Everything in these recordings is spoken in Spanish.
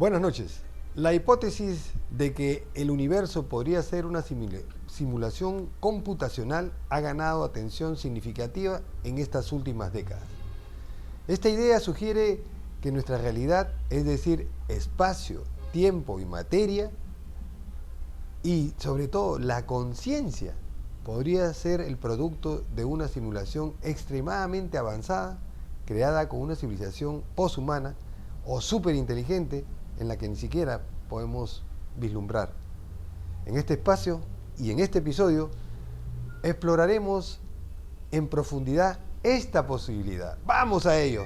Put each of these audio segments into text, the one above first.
Buenas noches. La hipótesis de que el universo podría ser una simulación computacional ha ganado atención significativa en estas últimas décadas. Esta idea sugiere que nuestra realidad, es decir, espacio, tiempo y materia, y sobre todo la conciencia, podría ser el producto de una simulación extremadamente avanzada, creada con una civilización poshumana o superinteligente en la que ni siquiera podemos vislumbrar. En este espacio y en este episodio exploraremos en profundidad esta posibilidad. ¡Vamos a ello!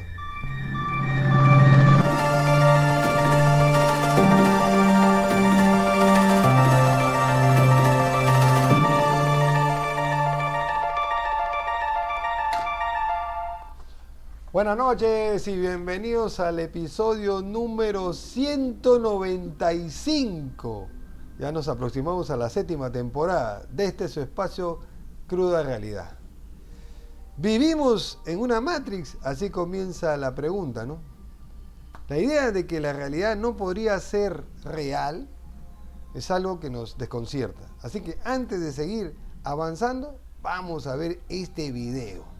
Buenas noches y bienvenidos al episodio número 195. Ya nos aproximamos a la 7ª temporada de este su espacio Cruda Realidad. ¿Vivimos en una Matrix? Así comienza la pregunta, ¿no? La idea de que la realidad no podría ser real es algo que nos desconcierta. Así que antes de seguir avanzando, vamos a ver este video.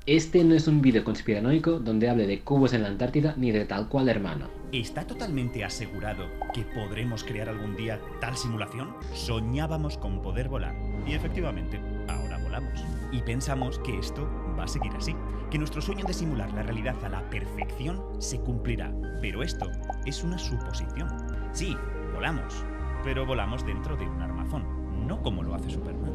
Este no es un vídeo conspiranoico donde hable de cubos en la Antártida ni de tal cual hermano. ¿Está totalmente asegurado que podremos crear algún día tal simulación? Soñábamos con poder volar y efectivamente, ahora volamos. Y pensamos que esto va a seguir así, que nuestro sueño de simular la realidad a la perfección se cumplirá. Pero esto es una suposición. Sí, volamos, pero volamos dentro de un armazón, no como lo hace Superman.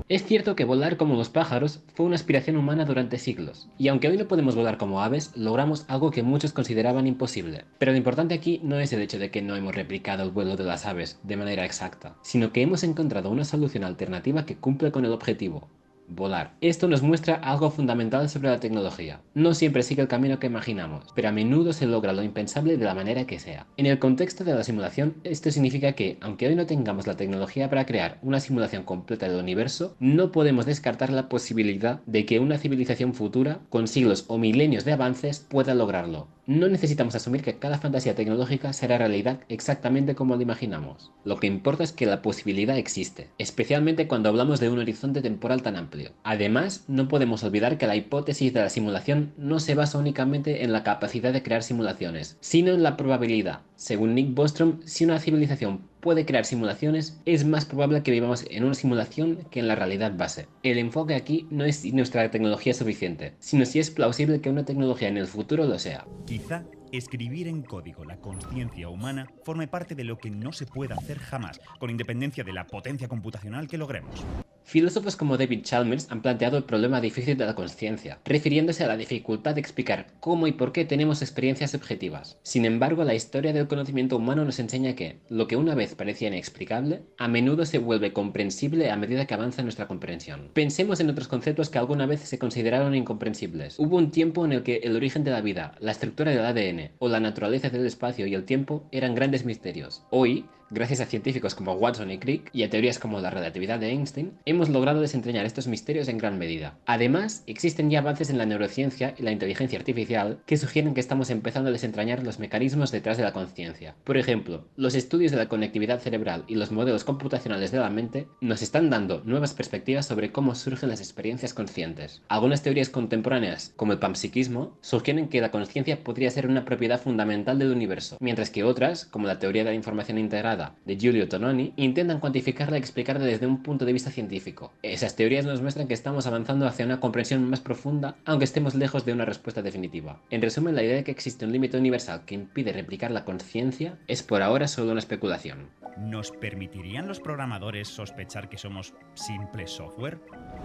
Es cierto que volar como los pájaros fue una aspiración humana durante siglos, y aunque hoy no podemos volar como aves, logramos algo que muchos consideraban imposible. Pero lo importante aquí no es el hecho de que no hemos replicado el vuelo de las aves de manera exacta, sino que hemos encontrado una solución alternativa que cumple con el objetivo: volar. Esto nos muestra algo fundamental sobre la tecnología. No siempre sigue el camino que imaginamos, pero a menudo se logra lo impensable de la manera que sea. En el contexto de la simulación, esto significa que, aunque hoy no tengamos la tecnología para crear una simulación completa del universo, no podemos descartar la posibilidad de que una civilización futura, con siglos o milenios de avances, pueda lograrlo. No necesitamos asumir que cada fantasía tecnológica será realidad exactamente como lo imaginamos. Lo que importa es que la posibilidad existe, especialmente cuando hablamos de un horizonte temporal tan amplio. Además, no podemos olvidar que la hipótesis de la simulación no se basa únicamente en la capacidad de crear simulaciones, sino en la probabilidad. Según Nick Bostrom, si una civilización puede crear simulaciones, es más probable que vivamos en una simulación que en la realidad base. El enfoque aquí no es si nuestra tecnología es suficiente, sino si es plausible que una tecnología en el futuro lo sea. Quizá escribir en código la conciencia humana forme parte de lo que no se pueda hacer jamás, con independencia de la potencia computacional que logremos. Filósofos como David Chalmers han planteado el problema difícil de la conciencia, refiriéndose a la dificultad de explicar cómo y por qué tenemos experiencias subjetivas. Sin embargo, la historia del conocimiento humano nos enseña que, lo que una vez parecía inexplicable, a menudo se vuelve comprensible a medida que avanza nuestra comprensión. Pensemos en otros conceptos que alguna vez se consideraron incomprensibles. Hubo un tiempo en el que el origen de la vida, la estructura del ADN o la naturaleza del espacio y el tiempo eran grandes misterios. Hoy, gracias a científicos como Watson y Crick y a teorías como la relatividad de Einstein, hemos logrado desentrañar estos misterios en gran medida. Además, existen ya avances en la neurociencia y la inteligencia artificial que sugieren que estamos empezando a desentrañar los mecanismos detrás de la conciencia. Por ejemplo, los estudios de la conectividad cerebral y los modelos computacionales de la mente nos están dando nuevas perspectivas sobre cómo surgen las experiencias conscientes. Algunas teorías contemporáneas, como el panpsiquismo, sugieren que la conciencia podría ser una propiedad fundamental del universo, mientras que otras, como la teoría de la información integrada de Giulio Tononi, intentan cuantificarla y explicarla desde un punto de vista científico. Esas teorías nos muestran que estamos avanzando hacia una comprensión más profunda, aunque estemos lejos de una respuesta definitiva. En resumen, la idea de que existe un límite universal que impide replicar la conciencia es por ahora solo una especulación. ¿Nos permitirían los programadores sospechar que somos simple software?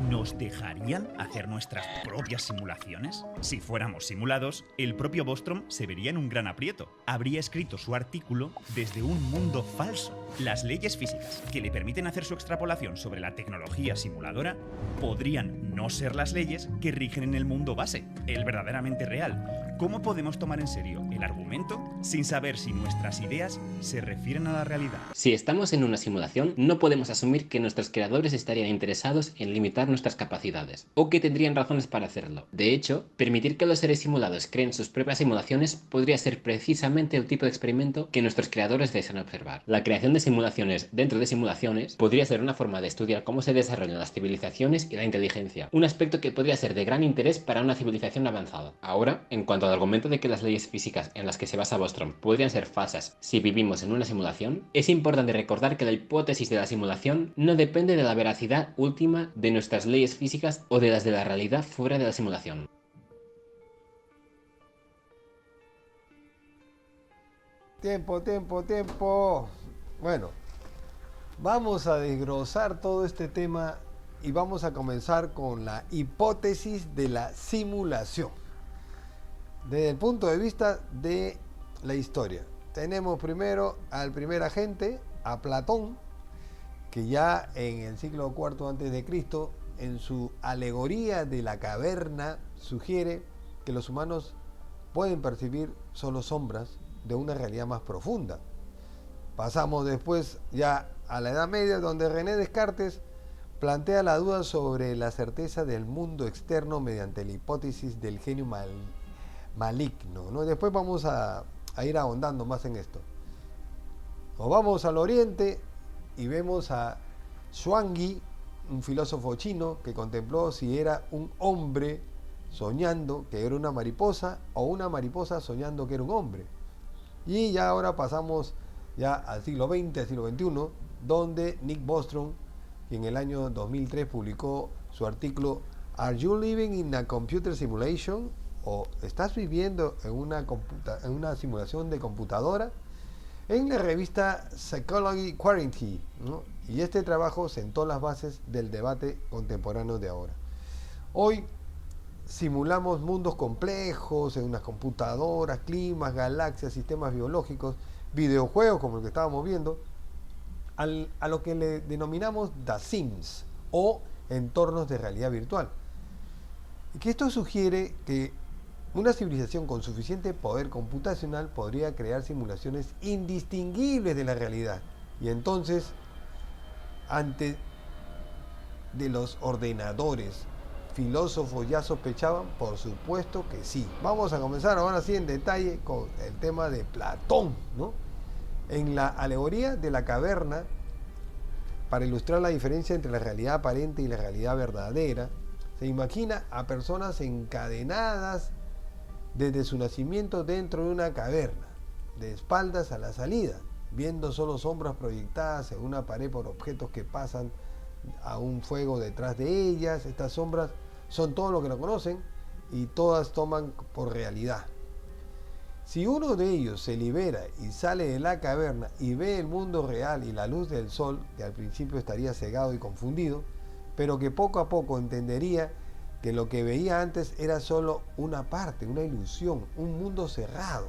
¿Nos dejarían hacer nuestras propias simulaciones? Si fuéramos simulados, el propio Bostrom se vería en un gran aprieto. Habría escrito su artículo desde un mundo falso. Las leyes físicas que le permiten hacer su extrapolación sobre la tecnología simuladora podrían no ser las leyes que rigen en el mundo base, el verdaderamente real. ¿Cómo podemos tomar en serio el argumento sin saber si nuestras ideas se refieren a la realidad? Si estamos en una simulación, no podemos asumir que nuestros creadores estarían interesados en limitar nuestras capacidades, o que tendrían razones para hacerlo. De hecho, permitir que los seres simulados creen sus propias simulaciones podría ser precisamente el tipo de experimento que nuestros creadores desean observar. La creación de simulaciones dentro de simulaciones podría ser una forma de estudiar cómo se desarrollan las civilizaciones y la inteligencia, un aspecto que podría ser de gran interés para una civilización avanzada. Ahora, en cuanto al argumento de que las leyes físicas en las que se basa Bostrom podrían ser falsas si vivimos en una simulación, es importante recordar que la hipótesis de la simulación no depende de la veracidad última de nuestras leyes físicas o de las de la realidad fuera de la simulación. Tiempo. Bueno, vamos a desglosar todo este tema y vamos a comenzar con la hipótesis de la simulación. Desde el punto de vista de la historia, tenemos primero al primer agente, a Platón, que ya en el siglo IV a.C., en su alegoría de la caverna, sugiere que los humanos pueden percibir solo sombras de una realidad más profunda. Pasamos después ya a la Edad Media, donde René Descartes plantea la duda sobre la certeza del mundo externo mediante la hipótesis del genio maligno, ¿no? Después vamos a ir ahondando más en esto. Nos vamos al oriente y vemos a Zhuangzi, un filósofo chino que contempló si era un hombre soñando que era una mariposa o una mariposa soñando que era un hombre. Y ya ahora pasamos ya al siglo XX, al siglo XXI, donde Nick Bostrom, que en el año 2003 publicó su artículo ¿Are you living in a computer simulation? ¿O estás viviendo en una simulación de computadora? En la revista Psychology Quarantine, ¿no? Y este trabajo sentó las bases del debate contemporáneo de ahora. Hoy simulamos mundos complejos en unas computadoras, climas, galaxias, sistemas biológicos, videojuegos como el que estábamos viendo, a lo que le denominamos The Sims o entornos de realidad virtual. Y que esto sugiere que una civilización con suficiente poder computacional podría crear simulaciones indistinguibles de la realidad. Y entonces, antes de los ordenadores, filósofos ya sospechaban, por supuesto que sí. Vamos a comenzar ahora sí en detalle con el tema de Platón, ¿no? En la alegoría de la caverna, para ilustrar la diferencia entre la realidad aparente y la realidad verdadera, se imagina a personas encadenadas desde su nacimiento dentro de una caverna, de espaldas a la salida, viendo solo sombras proyectadas en una pared por objetos que pasan a un fuego detrás de ellas. Estas sombras son todo lo que lo conocen y todas toman por realidad. Si uno de ellos se libera y sale de la caverna y ve el mundo real y la luz del sol, que al principio estaría cegado y confundido, pero que poco a poco entendería que lo que veía antes era solo una parte, una ilusión, un mundo cerrado.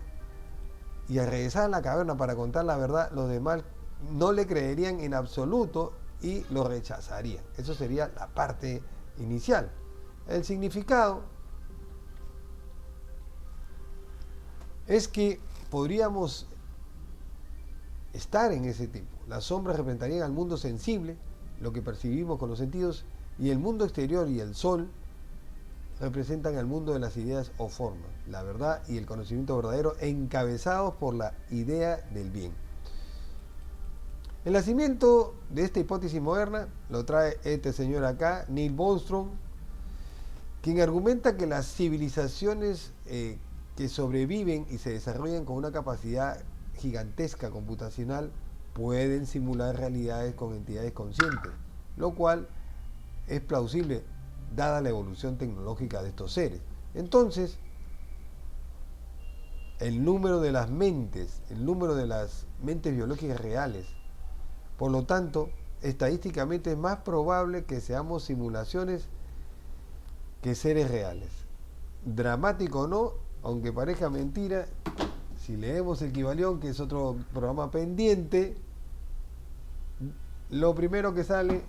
Y al regresar a la caverna para contar la verdad, los demás no le creerían en absoluto y lo rechazarían. Eso sería la parte inicial. El significado es que podríamos estar en ese tipo. Las sombras representarían al mundo sensible, lo que percibimos con los sentidos, y el mundo exterior y el sol representan al mundo de las ideas o formas, la verdad y el conocimiento verdadero, encabezados por la idea del bien. El nacimiento de esta hipótesis moderna lo trae este señor acá, Neil Bostrom, quien argumenta que las civilizaciones que sobreviven y se desarrollan con una capacidad gigantesca computacional pueden simular realidades con entidades conscientes, lo cual es plausible dada la evolución tecnológica de estos seres. Entonces, el número de las mentes biológicas reales, por lo tanto, estadísticamente es más probable que seamos simulaciones que seres reales. Dramático o no, aunque parezca mentira, si leemos el Kybalión, que es otro programa pendiente, lo primero que sale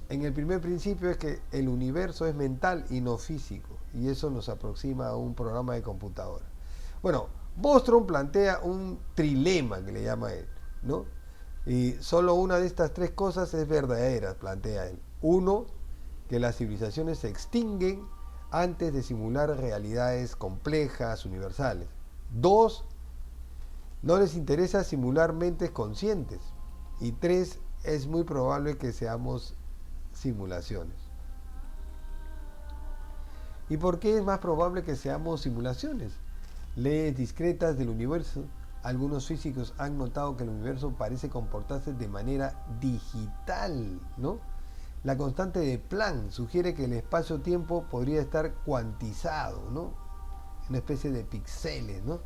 en el primer principio es que el universo es mental y no físico. y eso nos aproxima a un programa de computadora. Bueno, Bostrom plantea un trilema que le llama él, ¿no? Y solo una de estas tres cosas es verdadera, plantea él. Uno, que las civilizaciones se extinguen antes de simular realidades complejas, universales. Dos, no les interesa simular mentes conscientes. Y tres, es muy probable que seamos simulaciones. ¿Y por qué es más probable que seamos simulaciones? Leyes discretas del universo. Algunos físicos han notado que el universo parece comportarse de manera digital, ¿no? La constante de Planck sugiere que el espacio-tiempo podría estar cuantizado, ¿no? Una especie de píxeles, ¿no?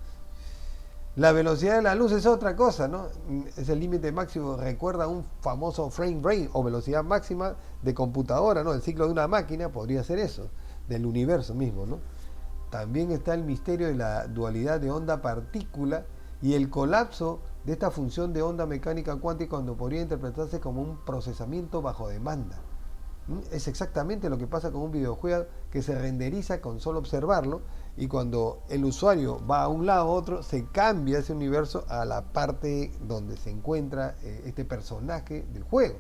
La velocidad de la luz es otra cosa, ¿no? Es el límite máximo, recuerda un famoso frame rate o velocidad máxima de computadora, ¿no? El ciclo de una máquina podría ser eso, del universo mismo, ¿no? También está el misterio de la dualidad de onda-partícula y el colapso de esta función de onda mecánica cuántica cuando podría interpretarse como un procesamiento bajo demanda. Es exactamente lo que pasa con un videojuego que se renderiza con solo observarlo, y cuando el usuario va a un lado u otro, se cambia ese universo a la parte donde se encuentra este personaje del juego.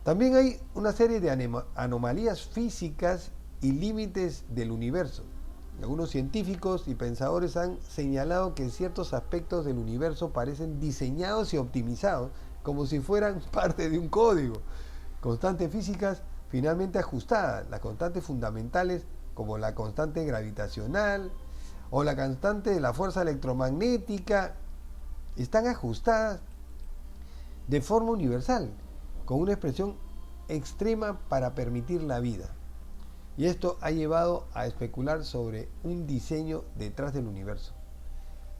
También hay una serie de anomalías físicas y límites del universo. Algunos científicos y pensadores han señalado que ciertos aspectos del universo parecen diseñados y optimizados como si fueran parte de un código. Constantes físicas finalmente ajustadas, las constantes fundamentales como la constante gravitacional o la constante de la fuerza electromagnética, están ajustadas de forma universal, con una expresión extrema para permitir la vida. Y esto ha llevado a especular sobre un diseño detrás del universo.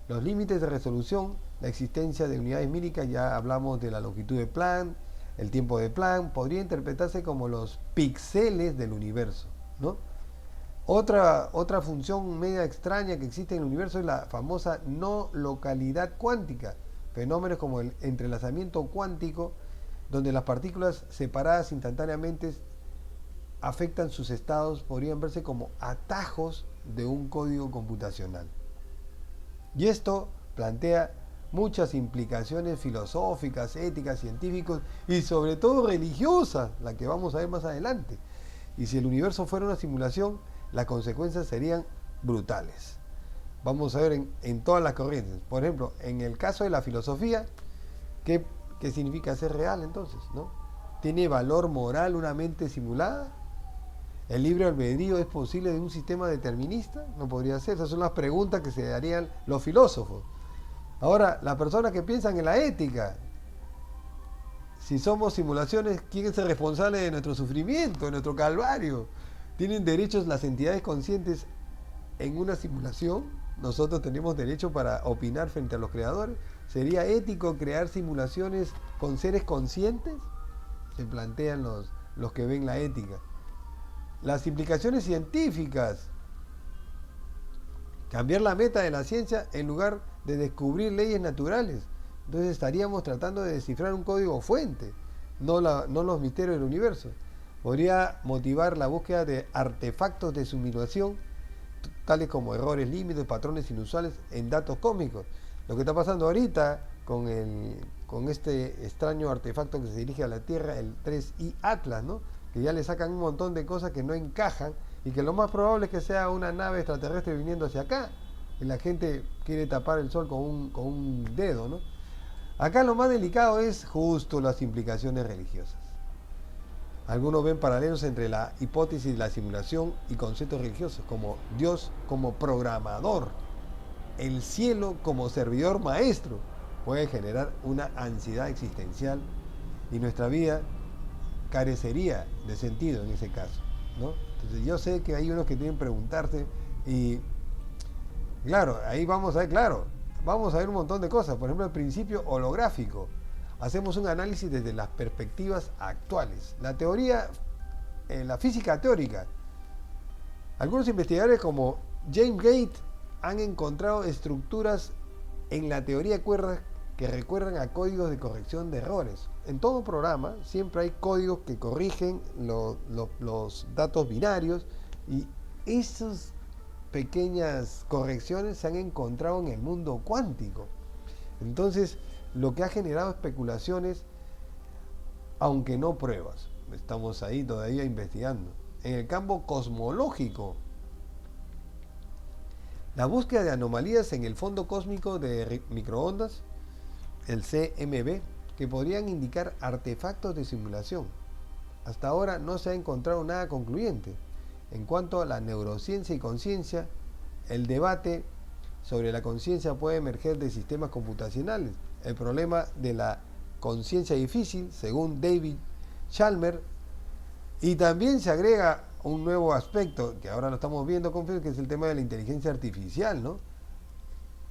Los límites de resolución, la existencia de unidades mínicas, ya hablamos de la longitud de Planck, el tiempo de Planck, podría interpretarse como los píxeles del universo, ¿no? Otra función media extraña que existe en el universo es la famosa no localidad cuántica, fenómenos como el entrelazamiento cuántico, donde las partículas separadas instantáneamente afectan sus estados, podrían verse como atajos de un código computacional. Y esto plantea muchas implicaciones filosóficas, éticas, científicas y sobre todo religiosas, la que vamos a ver más adelante. Y si el universo fuera una simulación, las consecuencias serían brutales. Vamos a ver en todas las corrientes. Por ejemplo, en el caso de la filosofía, ¿qué significa ser real entonces, ¿no? ¿Tiene valor moral una mente simulada? ¿El libre albedrío es posible de un sistema determinista? No podría ser. Esas son las preguntas que se darían los filósofos. Ahora, las personas que piensan en la ética, si somos simulaciones, ¿quién es el responsable de nuestro sufrimiento, de nuestro calvario? ¿Tienen derechos las entidades conscientes en una simulación? ¿Nosotros tenemos derecho para opinar frente a los creadores? ¿Sería ético crear simulaciones con seres conscientes? Se plantean los que ven la ética. Las implicaciones científicas. Cambiar la meta de la ciencia en lugar de descubrir leyes naturales. Entonces estaríamos tratando de descifrar un código fuente, no los misterios del universo. Podría motivar la búsqueda de artefactos de simulación, tales como errores, límites, patrones inusuales en datos cósmicos. Lo que está pasando ahorita con este extraño artefacto que se dirige a la Tierra, el 3I Atlas, ¿no? Que ya le sacan un montón de cosas que no encajan y que lo más probable es que sea una nave extraterrestre viniendo hacia acá. Y la gente quiere tapar el sol con un dedo, ¿no? Acá lo más delicado es justo las implicaciones religiosas. Algunos ven paralelos entre la hipótesis de la simulación y conceptos religiosos, como Dios como programador, el cielo como servidor maestro. Puede generar una ansiedad existencial y nuestra vida carecería de sentido en ese caso, ¿no? Entonces yo sé que hay unos que tienen que preguntarse y claro, ahí vamos a ver un montón de cosas. Por ejemplo, el principio holográfico. Hacemos un análisis desde las perspectivas actuales. La teoría, la física teórica. Algunos investigadores como James Gate han encontrado estructuras en la teoría de cuerdas que recuerdan a códigos de corrección de errores. En todo programa siempre hay códigos que corrigen los datos binarios Y esas pequeñas correcciones se han encontrado en el mundo cuántico. Entonces, lo que ha generado especulaciones, aunque no pruebas. Estamos ahí todavía investigando. En el campo cosmológico, la búsqueda de anomalías en el fondo cósmico de microondas, el CMB, que podrían indicar artefactos de simulación. Hasta ahora no se ha encontrado nada concluyente. En cuanto a la neurociencia y conciencia, el debate sobre la conciencia puede emerger de sistemas computacionales. El problema de la conciencia difícil, según David Chalmers, y también se agrega un nuevo aspecto que ahora lo estamos viendo con que es el tema de la inteligencia artificial, ¿no?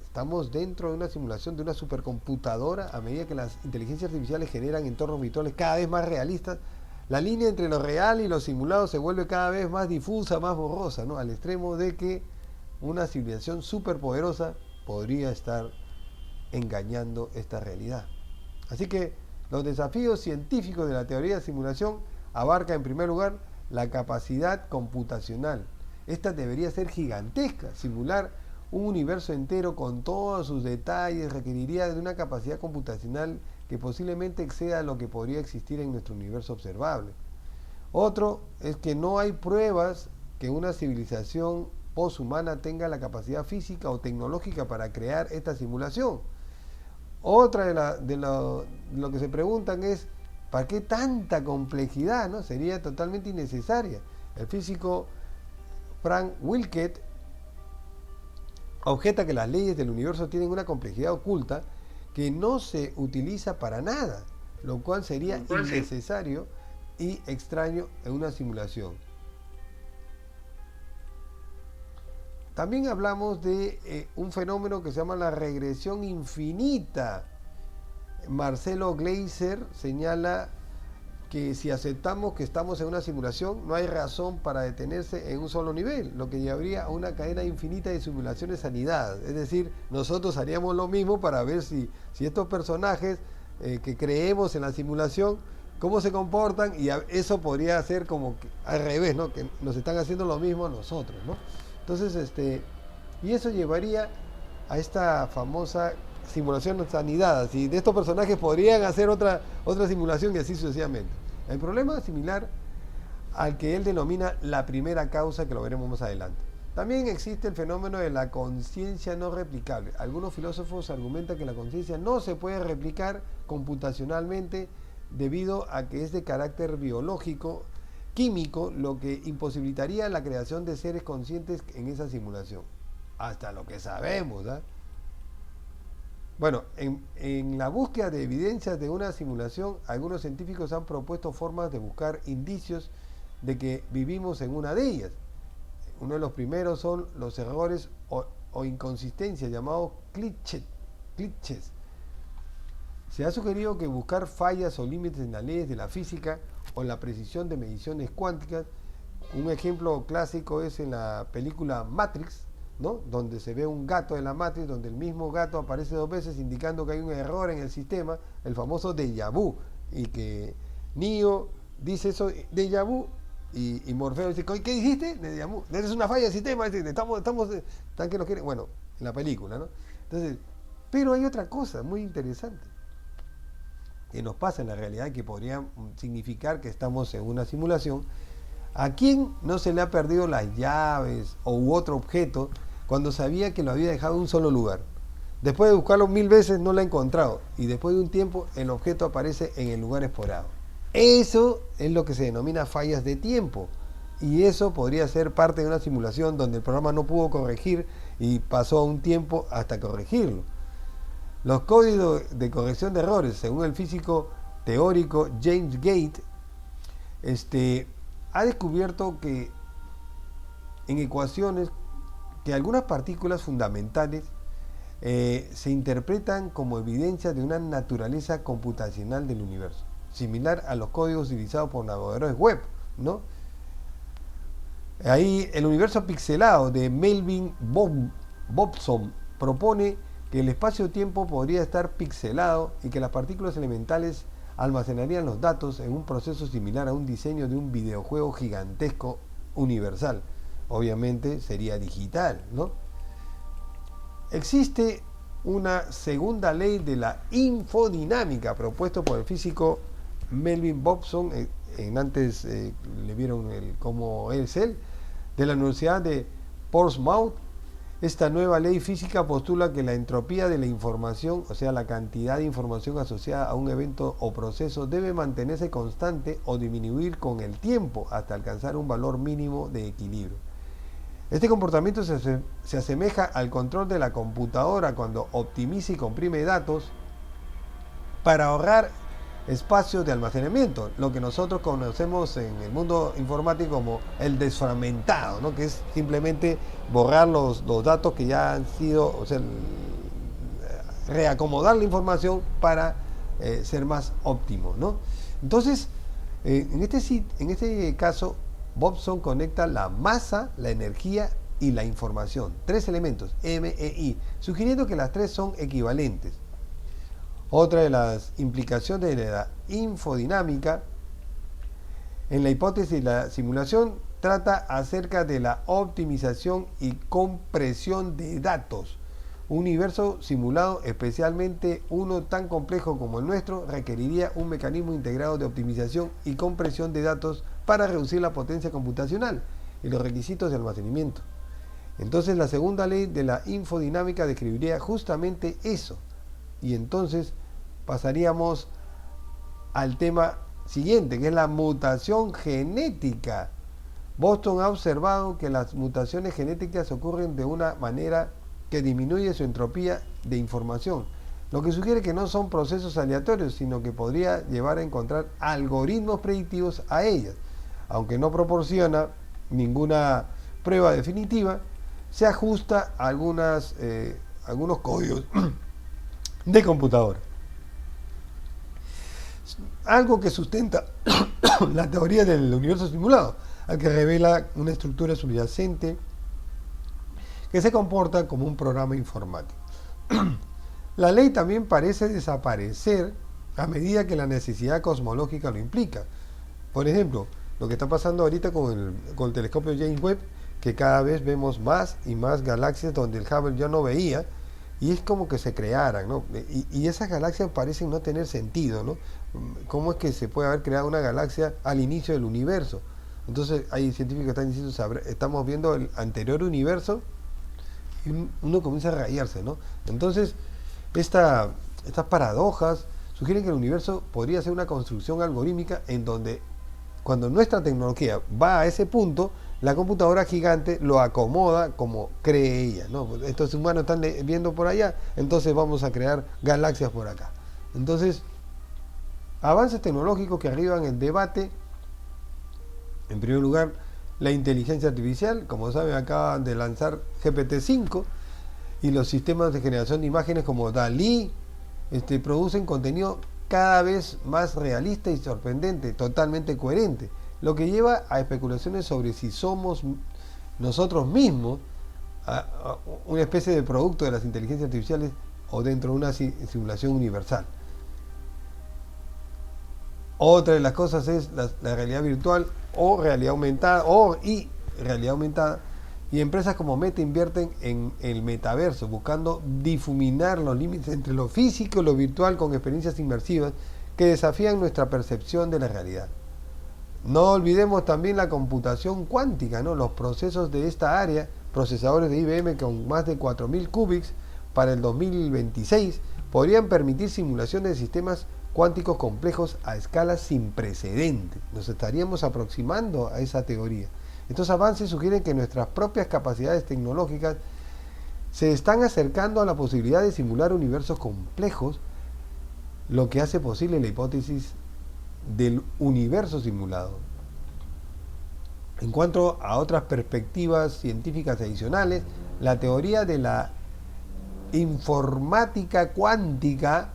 Estamos dentro de una simulación de una supercomputadora. A medida que las inteligencias artificiales generan entornos virtuales cada vez más realistas, la línea entre lo real y lo simulado se vuelve cada vez más difusa, más borrosa, ¿no? Al extremo de que una civilización superpoderosa podría estar engañando esta realidad. Así que los desafíos científicos de la teoría de simulación abarca en primer lugar la capacidad computacional. Esta debería ser gigantesca. Simular un universo entero con todos sus detalles requeriría de una capacidad computacional que posiblemente exceda lo que podría existir en nuestro universo observable. Otro es que no hay pruebas que una civilización poshumana tenga la capacidad física o tecnológica para crear esta simulación. Otra de lo que se preguntan es ¿para qué tanta complejidad? ¿No? Sería totalmente innecesaria. El físico Frank Wilczek objeta que las leyes del universo tienen una complejidad oculta que no se utiliza para nada, lo cual sería innecesario y extraño en una simulación. También hablamos de un fenómeno que se llama la regresión infinita. Marcelo Gleiser señala que si aceptamos que estamos en una simulación, no hay razón para detenerse en un solo nivel, lo que llevaría a una cadena infinita de simulaciones anidadas. Es decir, nosotros haríamos lo mismo para ver si estos personajes que creemos en la simulación, cómo se comportan, y eso podría ser como que al revés, ¿no? Que nos están haciendo lo mismo a nosotros, ¿no? Entonces, y eso llevaría a esta famosa simulación anidadas, y de estos personajes podrían hacer otra simulación y así sucesivamente. El problema es similar al que él denomina la primera causa, que lo veremos más adelante. También existe el fenómeno de la conciencia no replicable. Algunos filósofos argumentan que la conciencia no se puede replicar computacionalmente debido a que es de carácter biológico, químico, lo que imposibilitaría la creación de seres conscientes en esa simulación. Hasta lo que sabemos, ¿eh? Bueno, en la búsqueda de evidencias de una simulación, algunos científicos han propuesto formas de buscar indicios de que vivimos en una de ellas. Uno de los primeros son los errores o inconsistencias llamados glitches. Se ha sugerido que buscar fallas o límites en las leyes de la física o en la precisión de mediciones cuánticas. Un ejemplo clásico es en la película Matrix, ¿no? Donde se ve un gato de la Matrix, donde el mismo gato aparece 2 veces indicando que hay un error en el sistema, el famoso déjà vu, y que Neo dice eso, déjà vu, y Morfeo dice, ¿qué dijiste? Déjà vu, es una falla del sistema, están que lo quieren, bueno, en la película, ¿no? Entonces, pero hay otra cosa muy interesante que nos pasa en la realidad, que podría significar que estamos en una simulación. ¿A quién no se le ha perdido las llaves u otro objeto cuando sabía que lo había dejado en un solo lugar? Después de buscarlo 1000 veces no lo ha encontrado, y después de un tiempo el objeto aparece en el lugar esperado. Eso es lo que se denomina fallas de tiempo, y eso podría ser parte de una simulación donde el programa no pudo corregir y pasó un tiempo hasta corregirlo. Los códigos de corrección de errores, según el físico teórico James Gate, ha descubierto que en ecuaciones que algunas partículas fundamentales se interpretan como evidencia de una naturaleza computacional del universo, similar a los códigos utilizados por navegadores web, ¿no? Ahí el universo pixelado de Melvin Bobson propone que el espacio-tiempo podría estar pixelado y que las partículas elementales almacenarían los datos en un proceso similar a un diseño de un videojuego gigantesco universal. obviamente sería digital, ¿no? Existe una segunda ley de la infodinámica propuesto por el físico Melvin Bobson, antes le vieron cómo es él, de la Universidad de Portsmouth. Esta nueva ley física postula que la entropía de la información, o sea, la cantidad de información asociada a un evento o proceso, debe mantenerse constante o disminuir con el tiempo hasta alcanzar un valor mínimo de equilibrio. Este comportamiento se asemeja al control de la computadora cuando optimiza y comprime datos para ahorrar espacios de almacenamiento, lo que nosotros conocemos en el mundo informático como el desfragmentado, ¿no? Que es simplemente borrar los datos que ya han sido, o sea, reacomodar la información para ser más óptimo, ¿no? Entonces, en este caso, Bobson conecta la masa, la energía y la información, 3 elementos, M, E, I, sugiriendo que las 3 son equivalentes. Otra de las implicaciones de la infodinámica en la hipótesis de la simulación trata acerca de la optimización y compresión de datos. Un universo simulado, especialmente uno tan complejo como el nuestro, requeriría un mecanismo integrado de optimización y compresión de datos para reducir la potencia computacional y los requisitos de almacenamiento. Entonces, la segunda ley de la infodinámica describiría justamente eso. Y entonces pasaríamos al tema siguiente, que es la mutación genética. Boston ha observado que las mutaciones genéticas ocurren de una manera que disminuye su entropía de información, lo que sugiere que no son procesos aleatorios, sino que podría llevar a encontrar algoritmos predictivos a ellas. Aunque no proporciona ninguna prueba definitiva, se ajusta a algunos códigos de computadora. Algo que sustenta la teoría del universo simulado, al que revela una estructura subyacente que se comporta como un programa informático. La ley también parece desaparecer a medida que la necesidad cosmológica lo implica. Por ejemplo, lo que está pasando ahorita con el telescopio James Webb, que cada vez vemos más y más galaxias donde el Hubble ya no veía, y es como que se crearan, ¿no? Y esas galaxias parecen no tener sentido, ¿no? ¿Cómo es que se puede haber creado una galaxia al inicio del universo? Entonces hay científicos que están diciendo, estamos viendo el anterior universo y uno comienza a rayarse, ¿no? Entonces, estas paradojas sugieren que el universo podría ser una construcción algorítmica en donde, cuando nuestra tecnología va a ese punto, la computadora gigante lo acomoda como cree ella, ¿no? Estos humanos están viendo por allá, entonces vamos a crear galaxias por acá. Entonces, avances tecnológicos que arriban el debate. En primer lugar, la inteligencia artificial. Como saben, acaban de lanzar GPT-5 y los sistemas de generación de imágenes como DALL-E producen contenido cada vez más realista y sorprendente, totalmente coherente, lo que lleva a especulaciones sobre si somos nosotros mismos una especie de producto de las inteligencias artificiales o dentro de una simulación universal. Otra de las cosas es la realidad virtual o realidad aumentada y realidad aumentada, y empresas como Meta invierten en el metaverso buscando difuminar los límites entre lo físico y lo virtual con experiencias inmersivas que desafían nuestra percepción de la realidad. No olvidemos también la computación cuántica, ¿no? Los procesos de esta área, procesadores de IBM con más de 4000 qubits para el 2026, podrían permitir simulaciones de sistemas cuánticos complejos a escalas sin precedentes. Nos estaríamos aproximando a esa teoría. Estos avances sugieren que nuestras propias capacidades tecnológicas se están acercando a la posibilidad de simular universos complejos, lo que hace posible la hipótesis del universo simulado. En cuanto a otras perspectivas científicas adicionales, la teoría de la informática cuántica,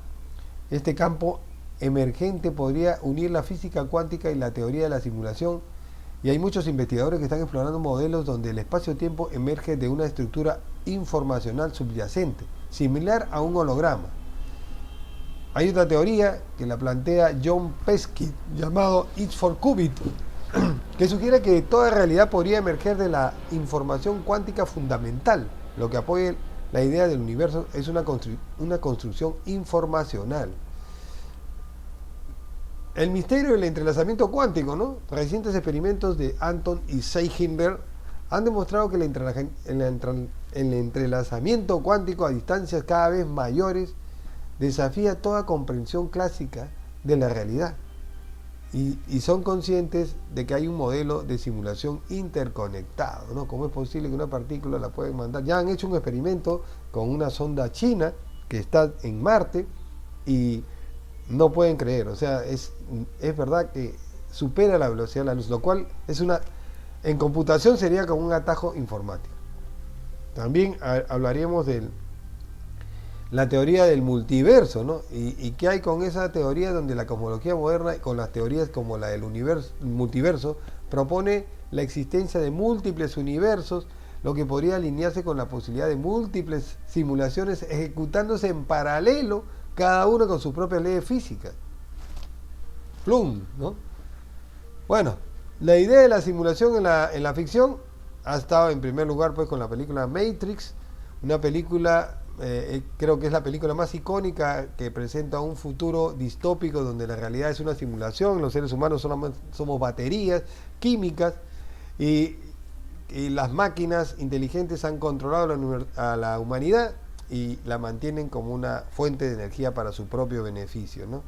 este campo emergente, podría unir la física cuántica y la teoría de la simulación, y hay muchos investigadores que están explorando modelos donde el espacio-tiempo emerge de una estructura informacional subyacente, similar a un holograma. Hay otra teoría que la plantea John Pesquet, llamado It's for Qubit, que sugiere que toda realidad podría emerger de la información cuántica fundamental. Lo que apoya la idea del universo es una construcción informacional. El misterio del entrelazamiento cuántico, ¿no? Recientes experimentos de Anton y Seidenberg han demostrado que el entrelazamiento cuántico a distancias cada vez mayores desafía toda comprensión clásica de la realidad. Y son conscientes de que hay un modelo de simulación interconectado, ¿no? ¿Cómo es posible que una partícula la pueden mandar? Ya han hecho un experimento con una sonda china que está en Marte y no pueden creer, o sea, es verdad que supera la velocidad de la luz, lo cual en computación sería como un atajo informático. También hablaríamos de la teoría del multiverso, ¿no? Y qué hay con esa teoría donde la cosmología moderna, con las teorías como la del multiverso, propone la existencia de múltiples universos, lo que podría alinearse con la posibilidad de múltiples simulaciones ejecutándose en paralelo, cada uno con su propia ley física. Plum, ¿no? Bueno, la idea de la simulación en la ficción ha estado en primer lugar pues con la película Matrix, una película, creo que es la película más icónica que presenta un futuro distópico donde la realidad es una simulación, los seres humanos somos baterías químicas y las máquinas inteligentes han controlado a la humanidad y la mantienen como una fuente de energía para su propio beneficio, ¿no?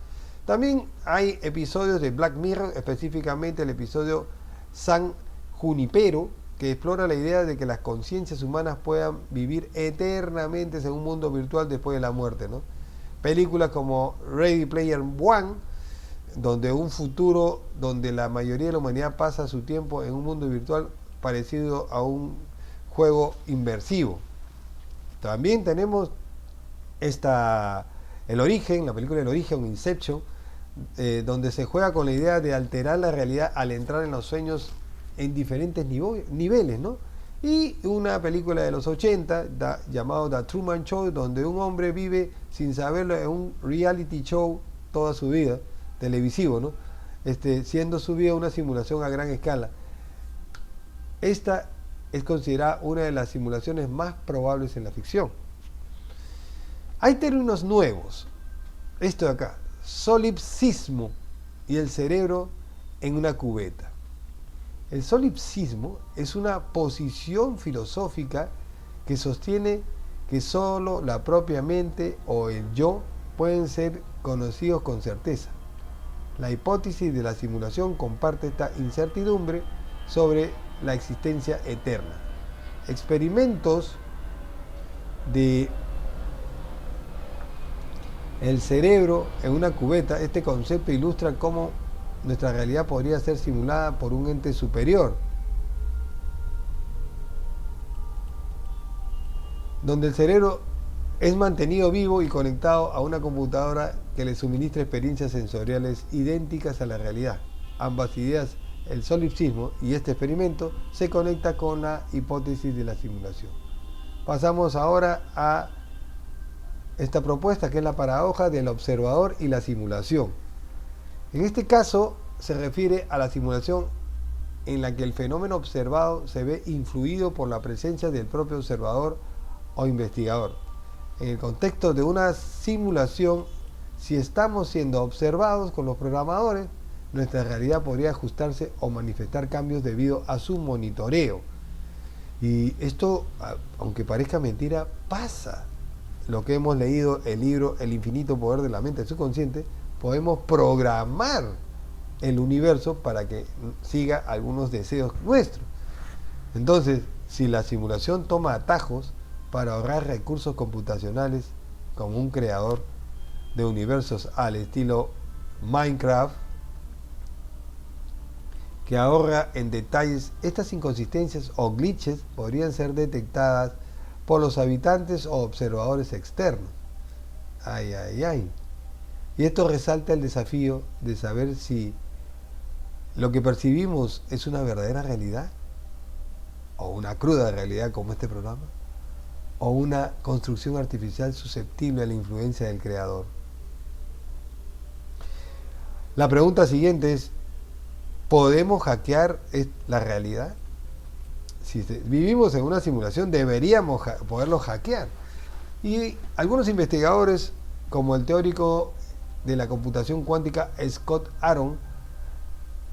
También hay episodios de Black Mirror, específicamente el episodio San Junipero, que explora la idea de que las conciencias humanas puedan vivir eternamente en un mundo virtual después de la muerte, ¿no? Películas como Ready Player One, donde un futuro donde la mayoría de la humanidad pasa su tiempo en un mundo virtual parecido a un juego inmersivo. También tenemos El Origen, la película El Origen, Inception, donde se juega con la idea de alterar la realidad al entrar en los sueños en diferentes niveles, ¿no? Y una película de los 80 llamado The Truman Show, donde un hombre vive sin saberlo en un reality show toda su vida, televisivo, ¿no? Siendo su vida una simulación a gran escala. Esta es considerada una de las simulaciones más probables en la ficción. Hay términos nuevos. Esto de acá, solipsismo y el cerebro en una cubeta. El solipsismo es una posición filosófica que sostiene que solo la propia mente o el yo pueden ser conocidos con certeza. La hipótesis de la simulación comparte esta incertidumbre sobre la existencia eterna. Experimentos de el cerebro en una cubeta, este concepto ilustra cómo nuestra realidad podría ser simulada por un ente superior, donde el cerebro es mantenido vivo y conectado a una computadora que le suministra experiencias sensoriales idénticas a la realidad. Ambas ideas, el solipsismo y este experimento, se conecta con la hipótesis de la simulación. Pasamos ahora a esta propuesta, que es la paradoja del observador y la simulación. En este caso se refiere a la simulación en la que el fenómeno observado se ve influido por la presencia del propio observador o investigador. En el contexto de una simulación, si estamos siendo observados con los programadores, nuestra realidad podría ajustarse o manifestar cambios debido a su monitoreo. Y esto, aunque parezca mentira, pasa. Lo que hemos leído, el libro El infinito poder de la mente subconsciente, podemos programar el universo para que siga algunos deseos nuestros. Entonces, si la simulación toma atajos para ahorrar recursos computacionales, como un creador de universos al estilo Minecraft, que ahorra en detalles, estas inconsistencias o glitches podrían ser detectadas por los habitantes o observadores externos. Ay, ay, ay. Y esto resalta el desafío de saber si lo que percibimos es una verdadera realidad, o una cruda realidad como este programa, o una construcción artificial susceptible a la influencia del creador. La pregunta siguiente es: ¿podemos hackear la realidad? Si vivimos en una simulación, deberíamos poderlo hackear. Y algunos investigadores, como el teórico de la computación cuántica Scott Aaron,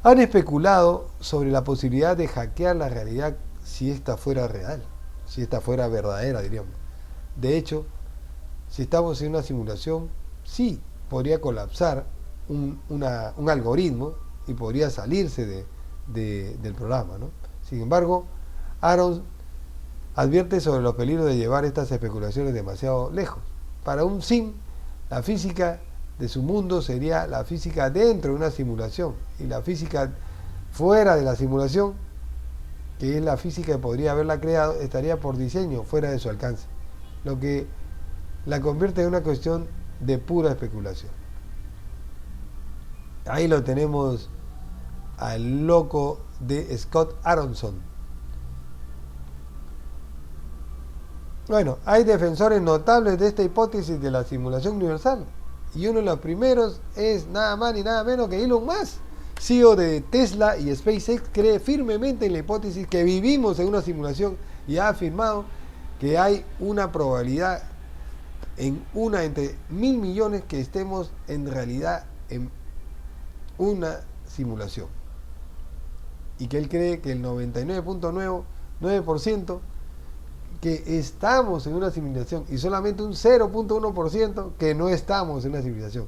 han especulado sobre la posibilidad de hackear la realidad si esta fuera real, si esta fuera verdadera, diríamos. De hecho, si estamos en una simulación, sí podría colapsar un algoritmo y podría salirse del programa, ¿no? Sin embargo, Aaron advierte sobre los peligros de llevar estas especulaciones demasiado lejos. Para un sim, la física de su mundo sería la física dentro de una simulación, y la física fuera de la simulación, que es la física que podría haberla creado, estaría por diseño fuera de su alcance, lo que la convierte en una cuestión de pura especulación. Ahí lo tenemos al loco de Scott Aronson. Bueno, hay defensores notables de esta hipótesis de la simulación universal, y uno de los primeros es nada más ni nada menos que Elon Musk, CEO de Tesla y SpaceX. Cree firmemente en la hipótesis que vivimos en una simulación y ha afirmado que hay una probabilidad en una entre 1.000 millones que estemos en realidad en una simulación, y que él cree que el 99.9% que estamos en una civilización y solamente un 0.1% que no estamos en una civilización.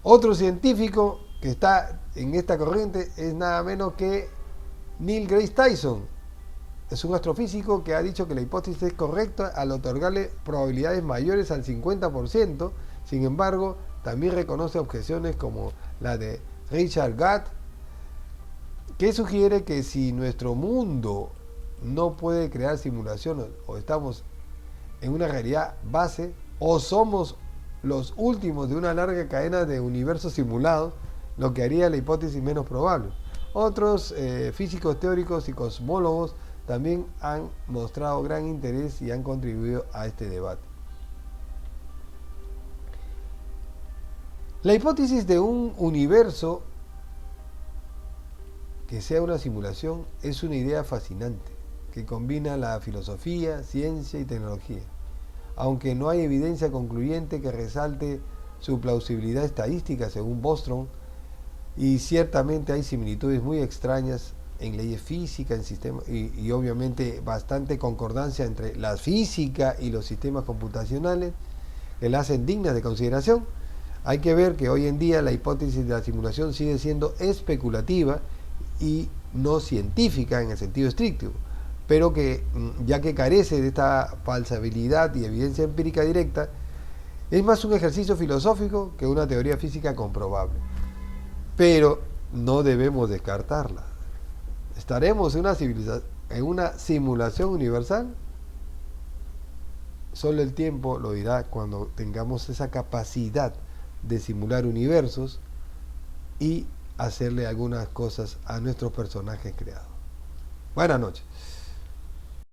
Otro científico que está en esta corriente es nada menos que Neil deGrasse Tyson. Es un astrofísico que ha dicho que la hipótesis es correcta al otorgarle probabilidades mayores al 50%. Sin embargo, también reconoce objeciones como la de Richard Gatt, que sugiere que si nuestro mundo no puede crear simulaciones, o estamos en una realidad base, o somos los últimos de una larga cadena de universos simulados, lo que haría la hipótesis menos probable. Otros físicos teóricos y cosmólogos también han mostrado gran interés y han contribuido a este debate. La hipótesis de un universo que sea una simulación es una idea fascinante que combina la filosofía, ciencia y tecnología, aunque no hay evidencia concluyente que resalte su plausibilidad estadística según Bostrom, y ciertamente hay similitudes muy extrañas en leyes físicas, en sistemas, y obviamente bastante concordancia entre la física y los sistemas computacionales que la hacen dignas de consideración. Hay que ver que hoy en día la hipótesis de la simulación sigue siendo especulativa y no científica en el sentido estricto, pero que, ya que carece de esta falsabilidad y evidencia empírica directa, es más un ejercicio filosófico que una teoría física comprobable. Pero no debemos descartarla. ¿Estaremos en una simulación universal? Solo el tiempo lo dirá cuando tengamos esa capacidad de simular universos y hacerle algunas cosas a nuestros personajes creados. Buenas noches.